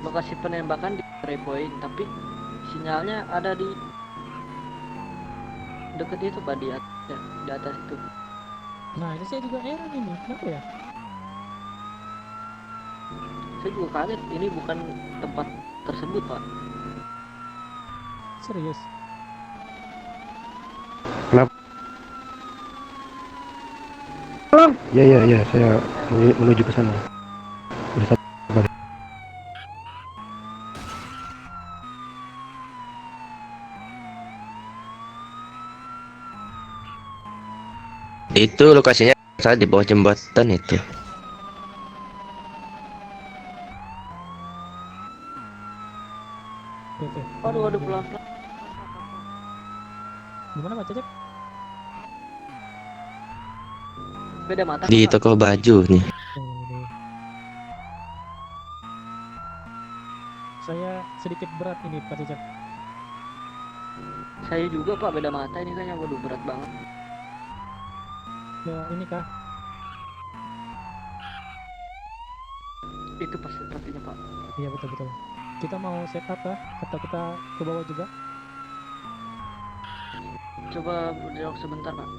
lokasi penembakan di Repoint, tapi sinyalnya ada di deket itu Pak, di atas, ya, di atas itu. Nah, ini saya juga heran ini. Kenapa ya? Saya juga kaget, ini bukan tempat tersebut Pak. Serius? Kenapa? Ya, ya, ya, saya menuju ke sana. Udah sabar. Itu lokasinya saat di bawah jembatan itu. Oke, oke. Waduh, Aman, waduh, aman. pelan-pelan. Gimana Pak Cecep? Beda mata Di kan Pak? toko baju nih. Oh, saya sedikit berat ini Pak Cecep. Saya juga Pak, beda mata ini kayaknya. Waduh, berat banget. Ya, ini kah? Itu pas sepertinya Pak. Iya, betul-betul. Kita mau set up kah? Atau kita ke bawah juga? Coba berdialog sebentar Pak.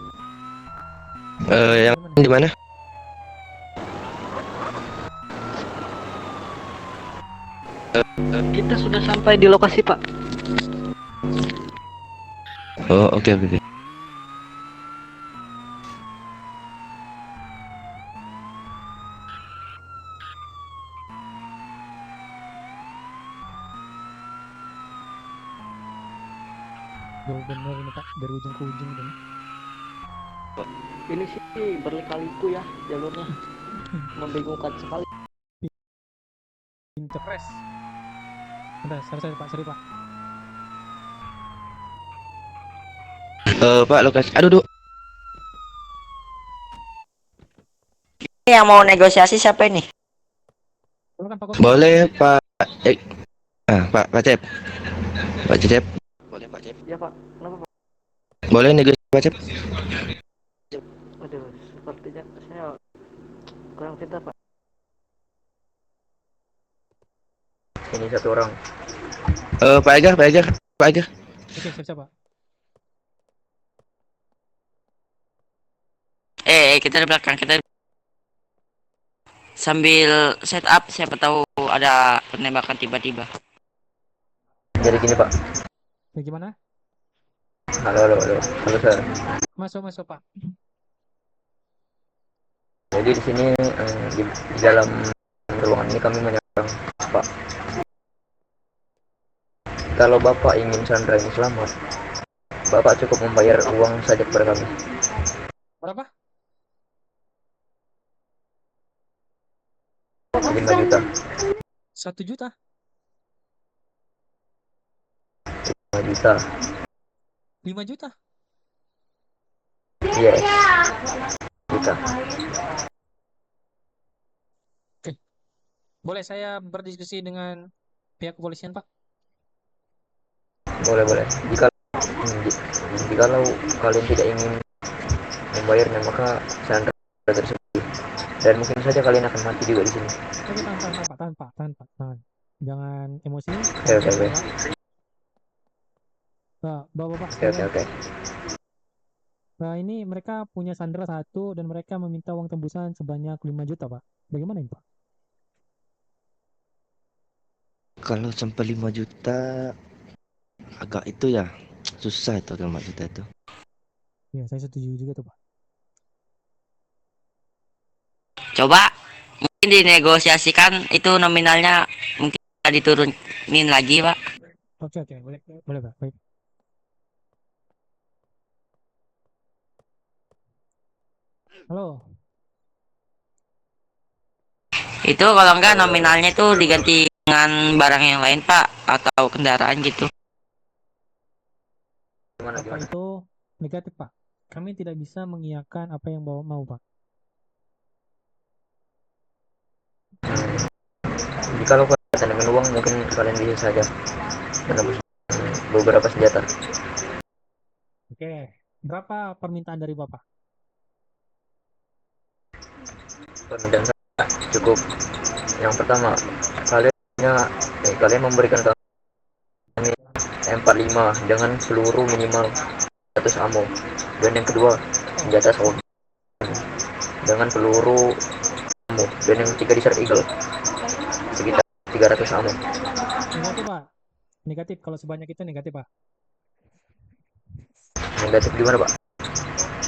Yang Gimana? di mana? Kita sudah sampai di lokasi Pak. Oh, oke, oke, oke. Jauh bener ini Pak, dari ujung ke ujung ini. Ini sih berliku-liku ya jalurnya. Membingungkan sekali. Pinterest. Bentar, sorry Pak, sorry Pak. Pak, lokasi. Aduh, duh. Yang mau negosiasi siapa ini? Silakan Pak Koki. Boleh, Pak. Eh, Pak Cep. Pak Cep. Boleh, Pak Cep. Ya Pak, kenapa Pak? Boleh negosiasi, Pak Cep. Aduh, sepertinya saya kurang pintar Pak. Ini satu orang. Pak Egar, Pak Egar, Pak Egar. Oke, siap-siap Pak. Kita di belakang, kita sambil set up, siapa tahu ada penembakan tiba-tiba. Jadi gini Pak. Bagaimana? Halo, halo, halo. Halo Sir. Masuk Pak. Jadi di sini di dalam ruangan ini kami menyerang Pak. Kalau Bapak ingin Sandra ini selamat, Bapak cukup membayar uang saja kepada kami. Berapa? 5 juta. 1 juta? 5 juta. 5 juta? Iya. Juta. Oke. Boleh saya berdiskusi dengan pihak kepolisian Pak? Boleh, boleh. Jikalau kalian tidak ingin membayarnya, maka Sandra tersebut. Dan mungkin saja kalian akan mati juga di sini. Oke, tahan Pak, tahan. Jangan emosi, Oke, oke, oke. Pak. Bapak Oke, oke, sekalian. oke. Nah, ini mereka punya Sandra satu dan mereka meminta uang tembusan sebanyak 5 juta, Pak. Bagaimana ini, Pak? Kalau sampai 5 juta agak itu ya susah itu 5 juta itu. Ya, saya setuju juga tuh, Pak. Coba mungkin dinegosiasikan itu nominalnya mungkin bisa diturunin lagi, Pak. Oke, oke, boleh, boleh, Pak. Baik. Halo. Itu kalau enggak Halo, halo, halo. nominalnya itu diganti dengan barang yang lain, Pak, atau kendaraan gitu. Gimana, Bapak gimana? itu negatif, Pak. Kami tidak bisa mengiyakan apa yang Bapak mau, Pak. Jikalau kalian dengan uang, mungkin kalian bisa saja menembus beberapa senjata. Oke. Berapa permintaan dari Bapak? Dan cukup. Yang pertama, kalian kalian memberikan kami M45 dengan peluru minimal 100 ammo. Dan yang kedua, senjata shotgun dengan peluru ammo. Dan yang ketiga Desert Eagle sekitar 300 ammo. Negatif, Pak. Negatif. Kalau sebanyak itu negatif, Pak. Negatif gimana, Pak?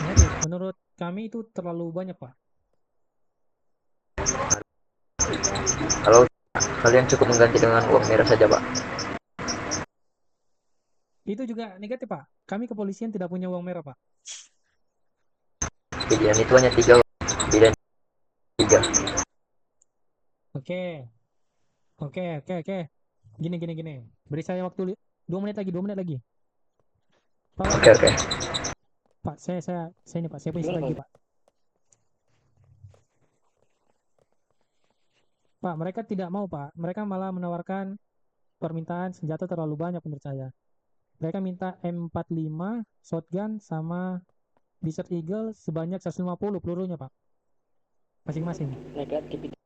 Negatif. Menurut kami itu terlalu banyak, Pak. Kalau kalian cukup mengganti dengan uang merah saja, Pak. Itu juga negatif, Pak. Kami kepolisian tidak punya uang merah, Pak. Pilihan itu hanya 3. Pilihan 3. Oke. Oke. Gini. Beri saya waktu 2 menit lagi, 2 menit lagi. Pak, Oke. Pak, saya ini, Pak. Saya punya strategi, Pak. Pak, mereka tidak mau, Pak. Mereka malah menawarkan permintaan senjata terlalu banyak menurut saya. Mereka minta M45, shotgun, sama Desert Eagle sebanyak 150 pelurunya, Pak. Masing-masing. Negatif itu.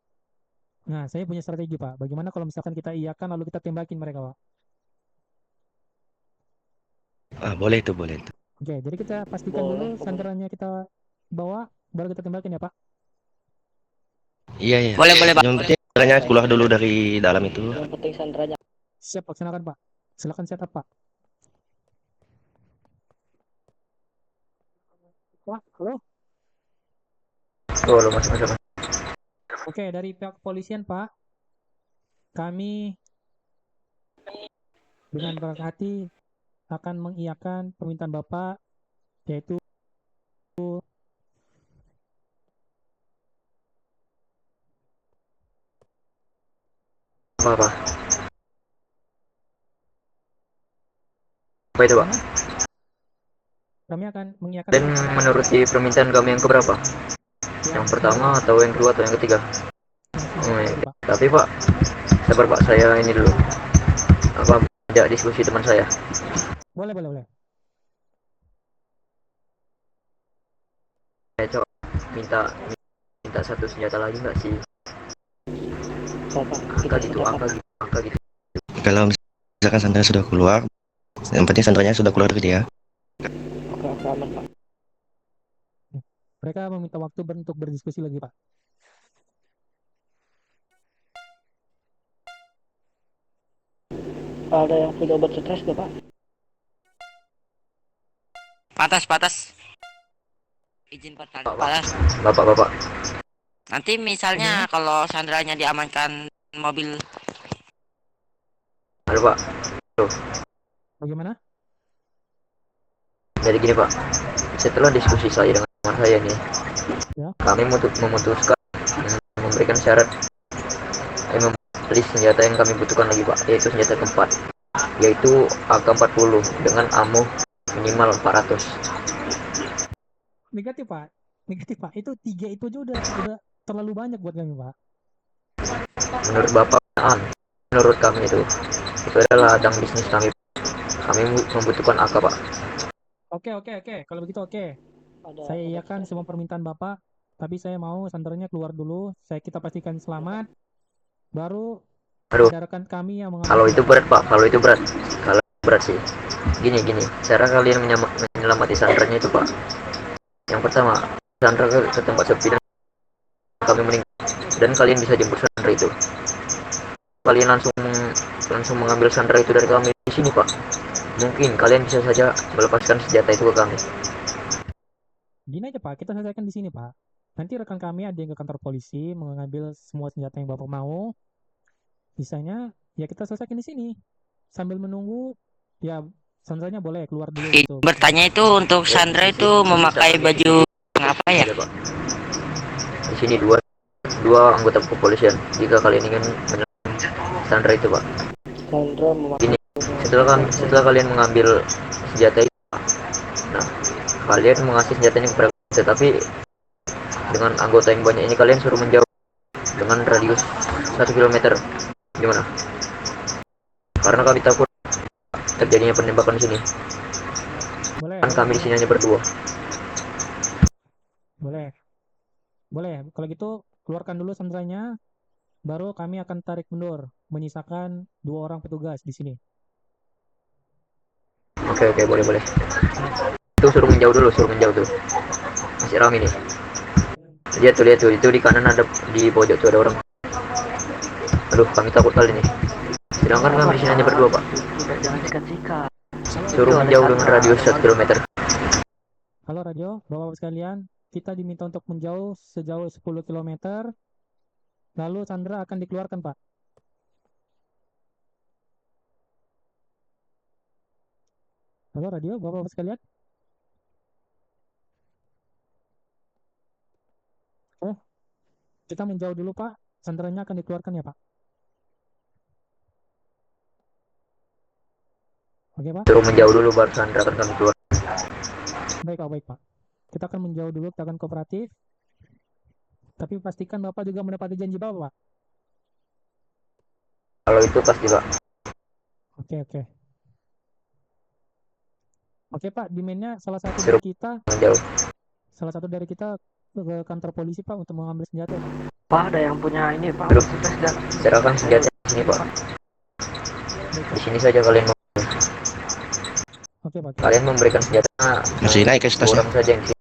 Nah, saya punya strategi, Pak. Bagaimana kalau misalkan kita iyakan lalu kita tembakin mereka, Pak? Boleh itu, boleh itu. Oke, jadi kita pastikan Boleh, dulu sandarannya kita bawa, baru kita tembakin ya, Pak. Iya. Boleh, Pak. Yang penting caranya keluar dulu dari dalam itu. Yang penting sandranya. Siap, laksanakan, Pak. Silakan setup, Pak. Pak, halo? Oh, lo masuk. Oke, dari pihak kepolisian, Pak, kami dengan berat hati akan mengiyakan permintaan Bapak, yaitu Apa? Apa itu, Pak? kami akan mengiyakan Dan menuruti permintaan kami yang keberapa? Yang pertama atau yang kedua atau yang ketiga? Pak. Tapi Pak, sabar Pak, saya ini dulu. Apa ajak diskusi teman saya? Boleh. Saya coba minta satu senjata lagi nggak sih? Bapak, Angka gitu. Kalau misalkan Sandra sudah keluar, yang penting Sandranya sudah keluar dari dia. Oke, aman, Pak. Mereka meminta waktu untuk berdiskusi lagi, Pak. Ada yang punya obat stres gak, Pak? Patas. Izin pertanyaan, Patas. Bapak. Nanti misalnya kalau sandranya diamankan mobil, Halo Pak. Bagaimana? Jadi gini Pak, setelah diskusi saya dengan teman saya nih, Ya. kami memutuskan memberikan syarat membeli senjata yang kami butuhkan lagi Pak, yaitu senjata keempat, yaitu AK-40 dengan ammo minimal 400. Negatif, Pak. Itu 3 itu aja udah terlalu banyak buat kami, Pak. Menurut Bapak, menurut kami itu adalah ladang bisnis kami. Kami membutuhkan AK Pak. Oke. Kalau begitu oke. Saya iyakan semua permintaan Bapak, tapi saya mau sandarnya keluar dulu. Kita pastikan selamat. Baru Aduh, ada rekan kami yang mengambil. kalau itu berat Pak, kalau berat sih. Gini, cara kalian menyelamati sandranya itu Pak. Yang pertama, Sandra ke tempat sepi dan kami meninggal, dan kalian bisa jemput Sandra itu. Kalian langsung mengambil Sandra itu dari kami di sini Pak. Mungkin kalian bisa saja melepaskan senjata itu ke kami. Gini aja, Pak, kita selesaikan di sini, Pak. Nanti rekan kami ada yang ke kantor polisi mengambil semua senjata yang Bapak mau. Sisanya ya kita selesaikan di sini. Sambil menunggu, ya Sandranya boleh keluar dulu gitu. bertanya itu untuk Sandra itu memakai baju apa ya? Ada, Pak. Di sini dua anggota kepolisian. Jika kalian ingin menyelamatkan Sandra itu Pak. Sandra memakai. Gini, setelah kalian mengambil senjata itu, nah kalian mengasih senjatanya kepada kita, tapi dengan anggota yang banyak ini kalian suruh menjauh dengan radius 1 km. Gimana? Karena kami takut terjadinya penembakan di sini. Boleh. Kan kami di sini hanya berdua. Boleh. Kalau gitu keluarkan dulu Sandranya, baru kami akan tarik mundur. menyisakan 2 orang petugas di sini. Oke, boleh, boleh. Itu suruh menjauh dulu, suruh menjauh tuh. Masih ramai nih. Lihat tuh, itu di kanan ada, di pojok tuh ada orang. Aduh, kami takut kali nih. Sedangkan kami di sini hanya berdua, Pak. Tidak, jangan sikat-sikat. Suruh menjauh dengan radius 1 kilometer. Halo radio, bapak-bapak sekalian, kita diminta untuk menjauh sejauh 10 km, lalu Sandra akan dikeluarkan, Pak. Halo radio, bapak-bapak sekalian. Oh, kita menjauh dulu, Pak. Sandranya akan dikeluarkan ya, Pak. Oke, Pak. Suruh menjauh dulu baru Sandra akan kami keluar. Baik, Pak. Kita akan menjauh dulu, kita akan kooperatif. Tapi pastikan Bapak juga menepati janji Bapak, Pak. Kalau itu pasti, Pak. Oke. Oke, Pak. Demand-nya salah satu Suruh dari kita menjauh. ke kantor polisi, Pak, untuk mengambil senjata, Pak. Pak, ada yang punya ini, Pak. Aduh. Sudah. Serahkan senjata di sini, Pak. Di sini saja kalian Oke, Pak. kalian memberikan senjata Masih naik ke 2 tasnya. orang saja yang di sini.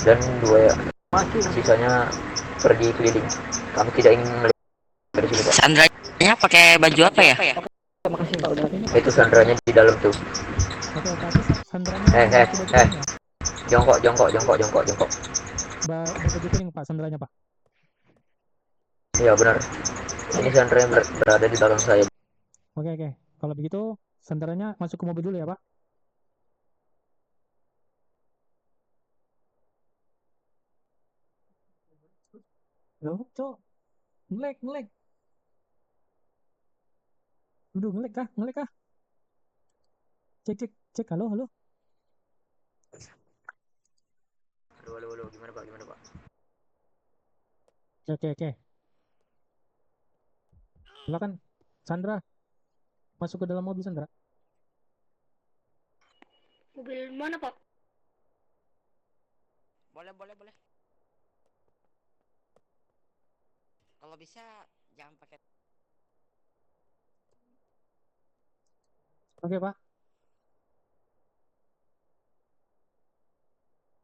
Dan 2 ya, Mati. sisanya pergi keliling. Kami tidak ingin melihat dari sini, Pak. Sandranya pakai baju apa ya? Terima kasih, Pak. Udah. Ini, Pak. Itu Sandranya di dalam tuh. Oke, tapi Sandranya Eh, berbaju kuning ya? Jongkok. Berbaju kuning, Pak, Sandranya, Pak. Iya benar. Ini Sandra yang berada di belakang saya. Oke. Kalau begitu, Sandranya masuk ke mobil dulu ya, Pak. Loh, Cok. Ngelek. Aduh, ngelek kah? Cek. Halo. Halo, gimana Pak? Oke. Silakan, Sandra. Masuk ke dalam mobil, Sandra. Mobil mana, Pak? Boleh. Kalau bisa jangan pakai. Oke, Pak.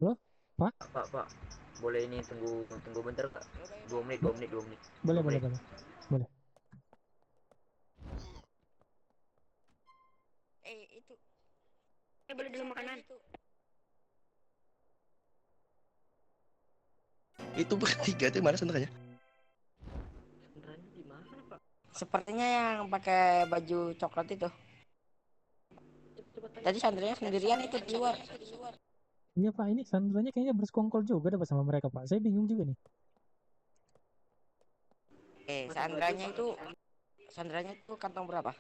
Halo, Pak? Pak. Boleh ini tunggu bentar, Kak. 2 menit. Boleh. Itu. Boleh dulu makanan. Itu bertiga tuh mana senderanya? Sandranya di mana, Pak? Sepertinya yang pakai baju coklat itu. Tadi Sandranya sendirian itu di luar. Iya, Pak. Ini Sandranya kayaknya bersekongkol juga dapat sama mereka, Pak. Saya bingung juga nih. Sandranya itu kantong berapa?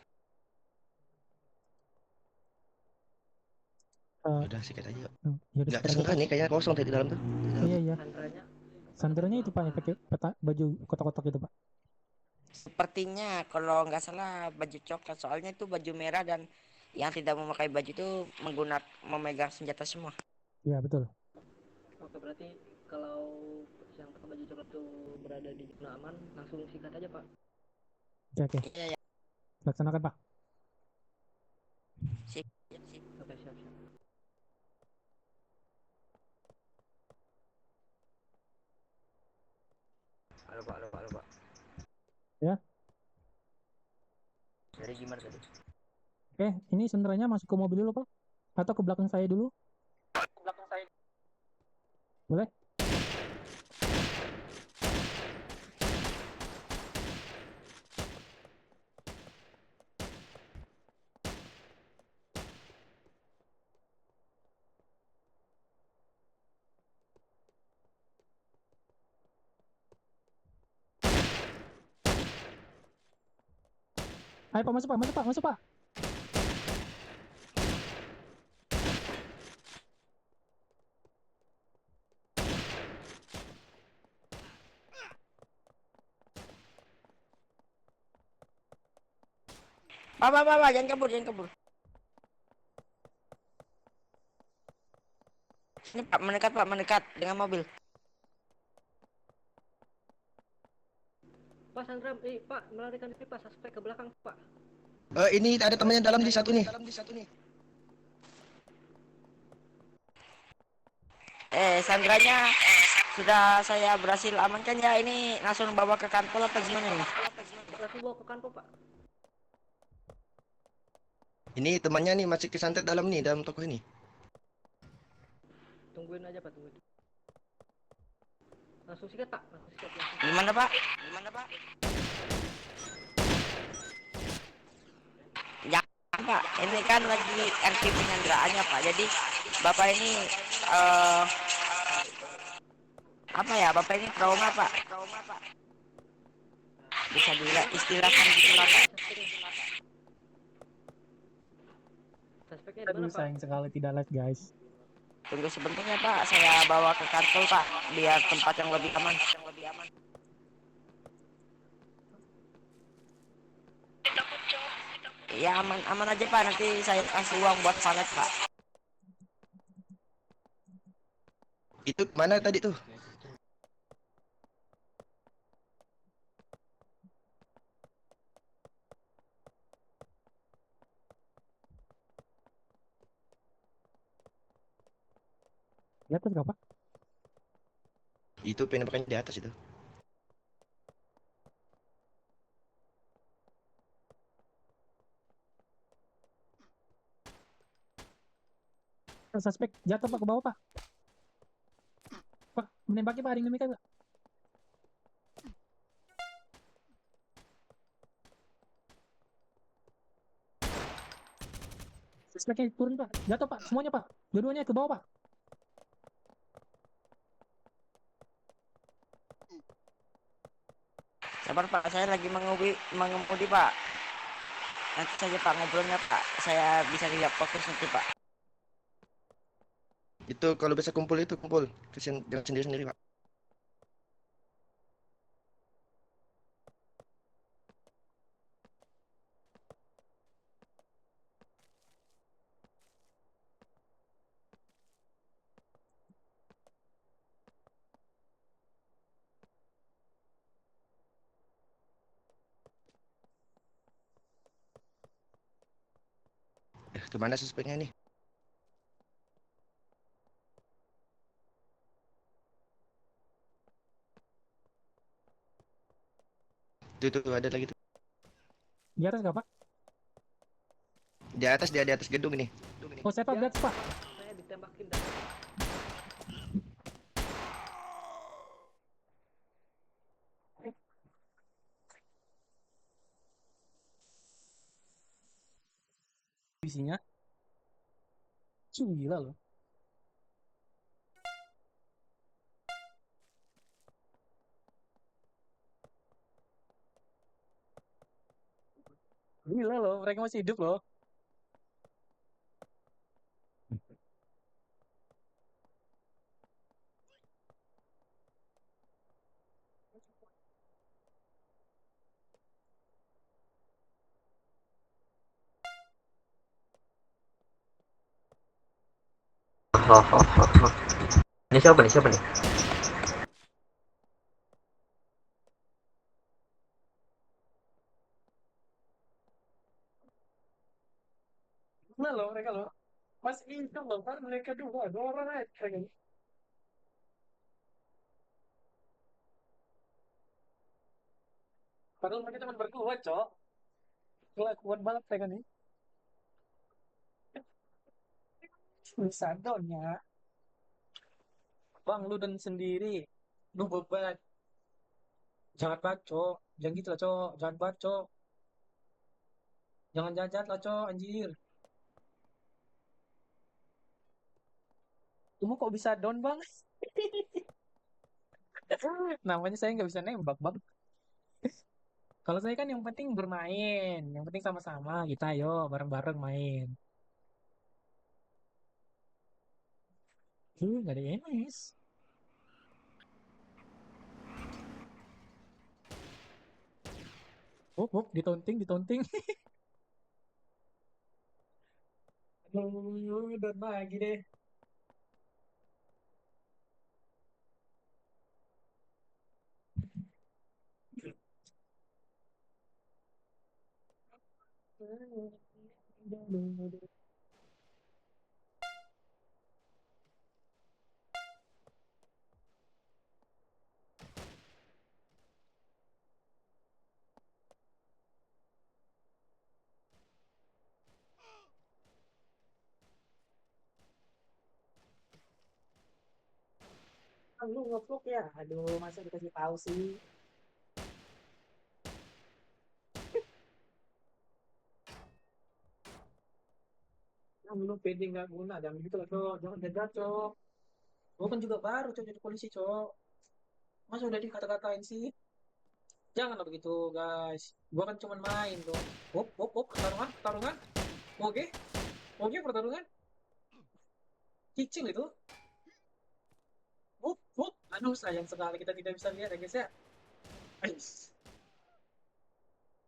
Udah sikat aja. Yaudah, Nggak sekarang kesenderanya kayaknya kosong tadi di dalam tuh. Iya. Sandranya. Sandranya itu, Pak, yang pakai baju kotak-kotak itu, Pak. Sepertinya kalau nggak salah baju coklat, soalnya itu baju merah dan yang tidak memakai baju itu memegang senjata semua. Iya, betul. Oke, berarti kalau yang pakai baju coklat itu berada di zona aman, langsung sikat aja, Pak. Oke. Iya. Laksanakan, Pak. Sip. Oke, siap. Halo, Pak. Ya. Jadi gimana tadi? Oke, ini Sandranya masuk ke mobil dulu, Pak. Atau ke belakang saya dulu? Boleh? Ayo, Pak, masuk, Pak. Pak, jangan kabur. Ini Pak, mendekat dengan mobil. Pak, Pak Sandra, Pak, melarikan diri Pak, suspek ke belakang Pak. Ini ada temannya dalam di satu nih. Sandranya sudah saya berhasil amankan ya. Ini langsung bawa ke kantor apa gimana nih? Langsung bawa ke kantor Pak. Ini temannya nih masih kesantet dalam nih, dalam toko ini. Tungguin aja Pak, tungguin. Langsung sikat Pak, langsung sikat. Gimana Pak? Ya Pak, ini kan lagi RT penyandraannya Pak. Jadi Bapak ini apa ya? Bapak ini trauma Pak. Bisa istilahkan gitu lah Pak. Suspeknya di Aduh, mana Pak? sayang sekali tidak live guys. Tunggu sebentar ya Pak, saya bawa ke kantor Pak, biar tempat yang lebih aman. Ya aman aja Pak, nanti saya kasih uang buat valet Pak. Itu mana tadi tuh? Di atas nggak, Pak? Itu penembakan di atas itu. Suspek jatuh Pak ke bawah Pak. Pak, menembaki Pak, ada yang menembaki nggak? Suspeknya turun Pak, jatuh Pak, semuanya Pak. Dua-duanya ke bawah Pak. Sabar Pak, saya lagi mengemudi Pak. Nanti saja Pak ngobrolnya Pak, saya bisa lihat fokus nanti Pak. Itu kalau bisa kumpul itu kumpul. Jangan sendiri-sendiri, Pak. Kemana suspeknya nih? Tuh, ada lagi tuh. Di atas nggak Pak? Di atas gedung ini. Oh saya Pak, di atas Pak. Saya ditembakin dari Isinya. Gila loh. Gila loh, mereka masih hidup loh. Hahaha. Ini siapa nih? Gila loh mereka loh. Masih hidup loh, kan mereka dua orang aja mereka. Padahal mereka cuma berdua, Cok. Gila, kuat banget mereka nih. Bisa down ya. Bang, lu dan sendiri. Lu beban. Jangan bacok. Jangan gitu lah, Cok. Jangan bacok. Jangan jahat lah, Cok. Anjir. Kamu kok bisa down, Bang? Namanya saya nggak bisa nembak, Bang. Kalau saya kan yang penting bermain. Yang penting sama-sama. Kita ayo bareng-bareng main. Nggak ada Enes. Ditonting. Dan lagi deh. Lu ngevlog ya? Aduh, masa dikasih tahu sih? Lu pede nggak guna, jangan gitu lah, Cok. Jangan jaga, Cok. Gua kan juga baru, Cok, jadi polisi, Cok. Masa udah dikata-katain sih? Janganlah begitu, guys. Gua kan cuma main, tuh. Hop, pertarungan, pertarungan. Oke, oke, pertarungan. Kicil itu. Hop. Aduh, sayang sekali kita tidak bisa lihat ya, guys ya. Ais.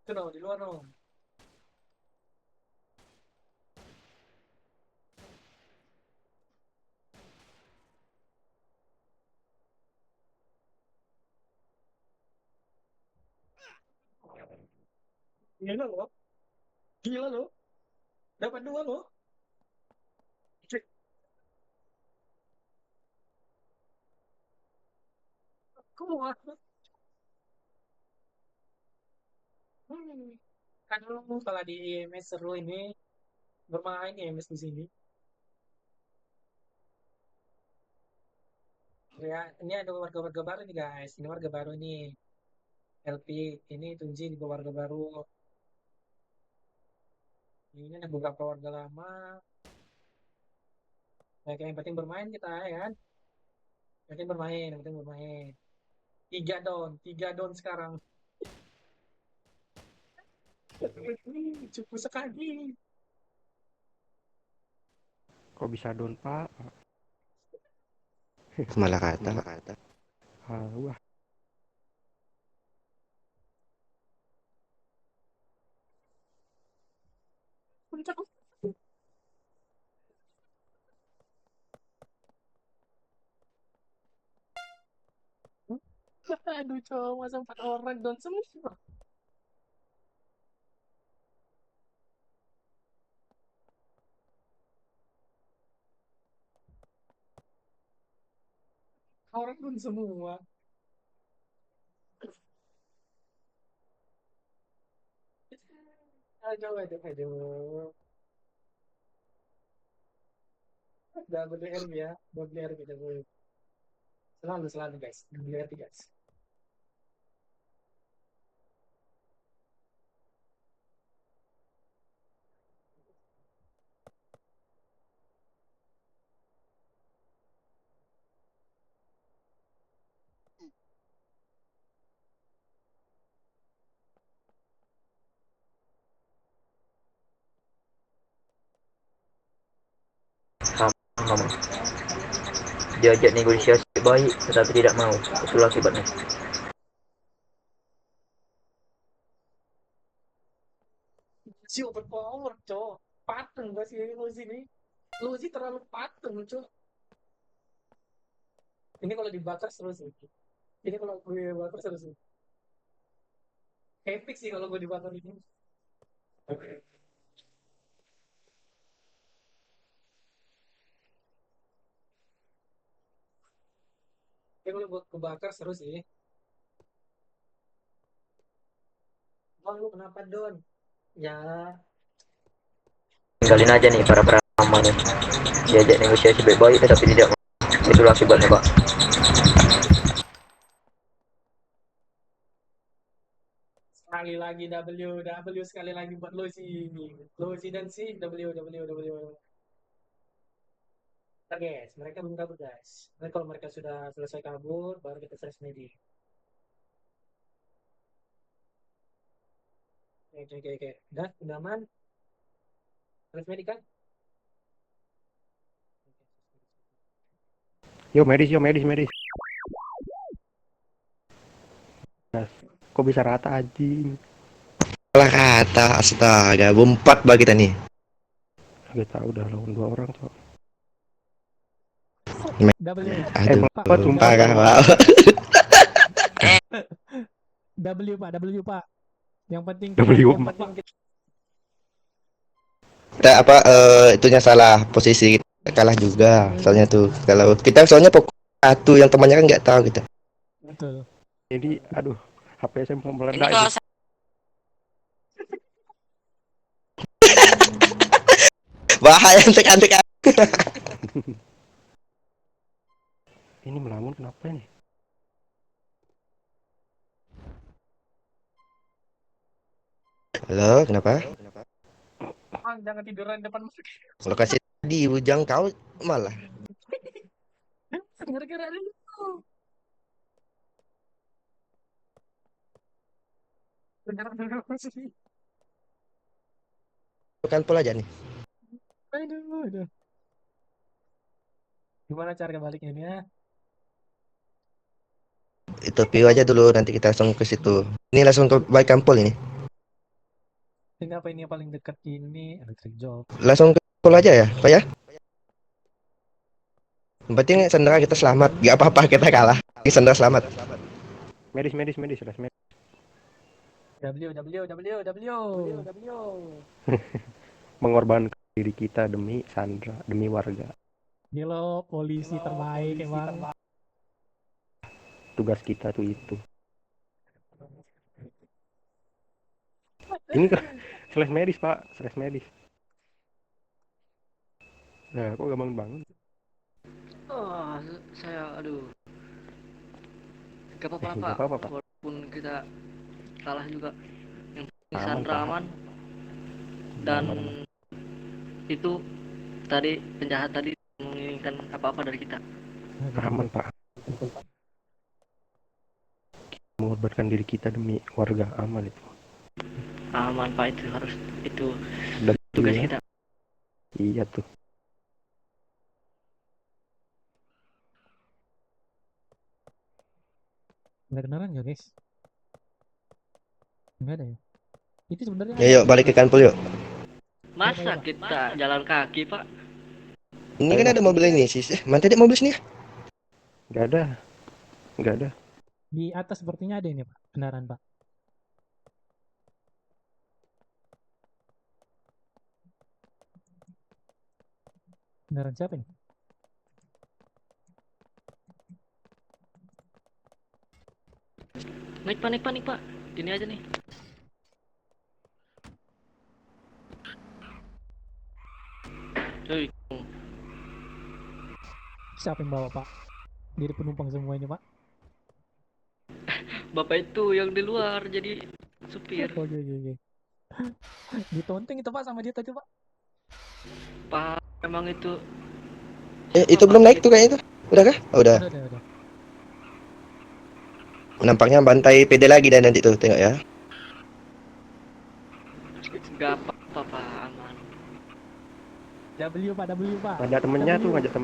Itu dong, di luar dong. Gila loh. Gila loh. Dapat dua loh. Cek. Kuat. Hmm. Kan lu kalau di IMS seru ini bermain IMS di sini. Ya, ini ada warga-warga baru nih guys. Ini warga baru nih. LP, ini Tunji di warga baru. Ini ada beberapa warga lama. Ya, yang penting bermain kita ya kan. Yang penting bermain. Tiga down sekarang. Cukup sekali. Kok bisa down, Pak? Malah kata. Wah, Aduh, cowok masa 4 orang down semua. Orang down semua. Aduh. WRB ya, WRB. Selalu guys, WRB guys. Ngomong. Diajak negosiasi baik, tetapi tidak mau. Itulah akibatnya. Si overpower, cowok. Patung gak sih lu sini? Lu sih terlalu patung, cowok. Ini kalau dibakar seru sih. Ini kalau gue bakar seru sih. Epic sih kalau gue dibakar ini. Ini kalau buat kebakar seru sih. Bang, lu kenapa Don? Ya, Tinggalin aja nih para peramal nih. Diajak negosiasi baik-baik, tetapi tidak mau. Itulah akibatnya, Pak. sekali lagi W sekali lagi buat lo sih. Lo sih dan si W. Ntar guys, mereka belum kabur guys. Nanti kalau mereka sudah selesai kabur, baru kita selesai media. Oke. Udah aman? Selesai media kan? yo medis. Kok bisa rata anjing? Malah kata. Astaga. Bompat bagi kita nih. Kita udah lawan 2 orang, Cok. W. Aduh. Pak, Parah, Pak. W Pak. Yang penting W, yang Pak. penting Kita apa itunya salah posisi kita kalah juga soalnya tuh kalau kita soalnya pokok satu yang temannya kan nggak tahu gitu. Betul. Jadi aduh, HP saya mau Ini meledak kalau itu. Bahaya antek-antek. Ini melamun kenapa ini? Halo, kenapa? Bang, jangan tiduran depan masuk. Lokasi di Bujang kau malah. Gara-gara itu. Gara-gara masuk. Bukan pula aja nih. Aduh. Gimana cara baliknya ini ya? Itu view aja dulu nanti kita langsung ke situ. Ini langsung ke Baik Kampul ini. Ini apa ini yang paling dekat ini? Electric job. Langsung ke Kampul aja ya, Pak ya. Yang penting Sandra kita selamat. Gak apa-apa kita kalah. Ini Sandra selamat. Medis, res medis. W. Mengorbankan diri kita demi Sandra, demi warga. Ini lo polisi terbaik emang. Tugas kita tuh itu. Ini slash medis, Pak, slash medis. Nah, kok gak bangun-bangun? Oh, saya aduh. Gak apa-apa lah, Nggak Pak. apa-apa, Pak. Walaupun kita kalah juga. Yang penting Aman, Sandra Pak. aman. Dan Aman. itu tadi penjahat tadi menginginkan apa-apa dari kita. Aman, Pak. Mengorbankan diri kita demi warga, aman itu. Aman, Pak, itu harus itu Dan tugas ya, kita. iya tuh. Ada kenalan nggak guys? Nggak ada ya? Itu sebenarnya Ya yuk balik ke Kampul yuk. Masa kita jalan kaki, Pak? Ini kan ada mobil ini sih. Mana tadi mobil sini ya? Nggak ada. Nggak ada. di atas sepertinya ada ini Pak, kendaraan Pak. Kendaraan siapa ini? Naik, Pak. Ini aja nih. Cuy, Siapa yang bawa Pak? Dari penumpang semuanya Pak? Bapak itu yang di luar jadi supir. Oke. Ditonting itu Pak sama dia tadi Pak. Pak, memang itu Itu belum naik tuh kayaknya tuh. Udah kah? Oh, udah. Udah. Nampaknya bantai PD lagi dan nanti tuh tengok ya. gak apa-apa, Pak, aman. W Pak. Ada temennya tuh, ngajak temen.